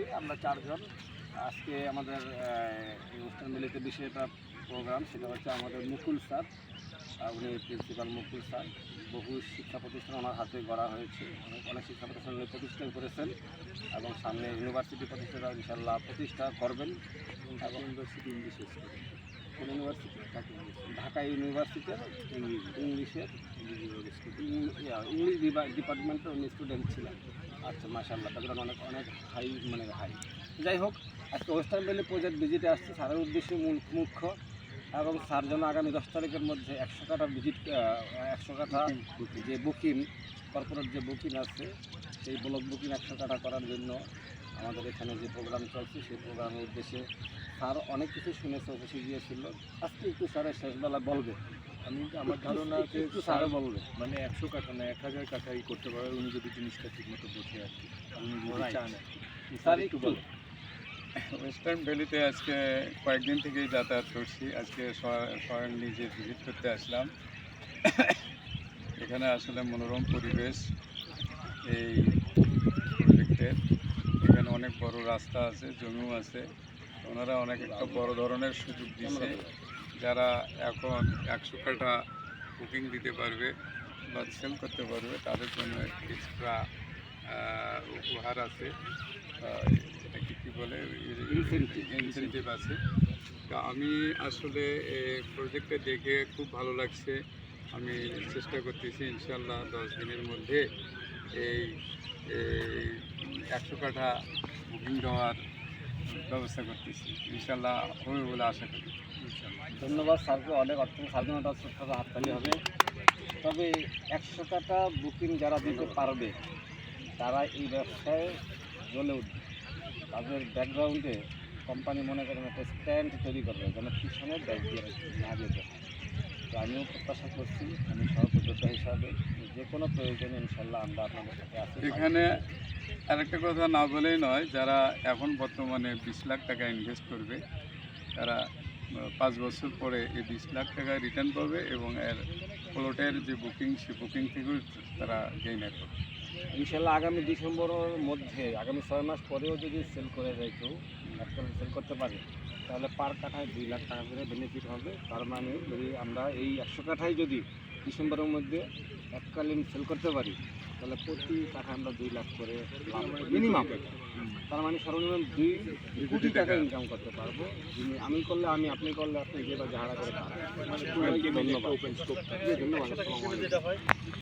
আসছি আমরা 4 জন। আজকে আমাদের এই অনুষ্ঠান মিলিত বিষয়টা প্রোগ্রাম, সেটা হচ্ছে আমাদের মুকুল স্যার, উনি প্রিন্সিপাল মুকুল স্যার। বহু শিক্ষা প্রতিষ্ঠান ওনার হাতে গড়া হয়েছে, অনেক শিক্ষা প্রতিষ্ঠান উনি প্রতিষ্ঠা করেছেন এবং সামনে ইউনিভার্সিটি প্রতিষ্ঠা ইনশাল্লাহ প্রতিষ্ঠা করবেন। এবং ইউনিভার্সিটি বিশেষ করে কোন ইউনিভার্সিটি? ঢাকা ইউনিভার্সিটির ইংলিশের ইংলিশ ডিপার্টমেন্টের উনি স্টুডেন্ট ছিলেন। আচ্ছা, মাশাআল্লাহ, তাদের অনেক হাই হাই। যাই হোক, আজকে ওয়েস্টার্ন ভ্যালি প্রজেক্ট ভিজিটে আসছি স্যারের উদ্দেশ্যে মুখ্য, এবং স্যার যেন আগামী 10 তারিখের মধ্যে 100 কাঠা ভিজিট 100 কাঠা যে বুকিং কর্পোরেট যে বুকিং আছে সেই ব্লক বুকিং 100 কাঠা করার জন্য আমাদের এখানে যে প্রোগ্রাম চলছে সেই প্রোগ্রামের উদ্দেশ্যে স্যার অনেক কিছু শুনেছে, অফিসে গিয়েছিল। আজকে একটু স্যারের শেষবেলা বলবে। আমার ধারণা একটু স্যারও বলবে, মানে 100 কাঠা না 1000 কাঠাই করতে পারে উনি যদি জিনিসটা ঠিকমতো বোঝে আর কি, উনি যদি চান আর কি। স্যার একটু বলবে। ওয়েস্টার্ন ভ্যালিতে আজকে কয়েকদিন থেকেই যাতায়াত করছি। আজকে স্বয়ং নিজে ভিজিট করতে আসলাম। এখানে আসলে মনোরম পরিবেশ এই প্রজেক্টের। এখানে অনেক বড় রাস্তা আছে, জমিও আছে। ওনারা অনেক একটা বড় ধরনের সুযোগ দিচ্ছে। যারা এখন 100 কাঠা বুকিং দিতে পারবে বা সেল করতে পারবে তাদের জন্য এক্সট্রা উপহার আছে, এটাকে কী বলে, ইনসেন্টিভ আছে। তো আমি আসলে প্রজেক্টটা দেখে খুব ভালো লাগছে। আমি চেষ্টা করতেছি ইনশাল্লাহ 10 দিনের মধ্যে এই 100 কাঠা বুকিং দেওয়ার ব্যবস্থা করতেছি। ইনশাল্লাহ হবে বলে আশা করি। ধন্যবাদ স্যারকে, অনেক স্বাধীনতা হাততালি হবে। তবে 100 কাঠা বুকিং যারা দিতে পারবে তারা এই ব্যবসায় জ্বলে উঠবে। তাদের ব্যাকগ্রাউন্ডে কোম্পানি মনে করেন একটা স্ট্যান্ড তৈরি করবে যেন পিছনে ব্যাগ দিয়ে না যেতে। তো আমিও প্রত্যাশা করছি, আমি সহযোদ্ধা হিসাবে যে কোনো প্রয়োজনে ইনশাল্লাহ আমরা আপনাদের সাথে আছি। এখানে আরেকটা কথা না বলেই নয়, যারা এখন বর্তমানে 20 লাখ টাকা ইনভেস্ট করবে তারা 5 বছর পরে এই 20 লাখ টাকা রিটার্ন পাবে এবং এর প্লটের যে বুকিং সেই বুকিং থেকেও তারা গেইনার করবে। ইনশাল্লাহ আগামী ডিসেম্বরের মধ্যে, আগামী 6 মাস পরেও যদি সেল করে যায় কেউ, এককালীন সেল করতে পারে, তাহলে পার কাঠায় 2 লাখ টাকা করে বেনিফিট হবে। তার মানে যদি আমরা এই 100 কাঠায় যদি ডিসেম্বরের মধ্যে এককালীন সেল করতে পারি তাহলে প্রতি কাঠায় আমরা 2 লাখ করে মিনিমাম, তার মানে সর্বনিম্ন 2 কোটি টাকা ইনকাম করতে পারবো। আমি করলে আমি, আপনি করলে আপনি, যে বা যারা করে তারা। ধন্যবাদ।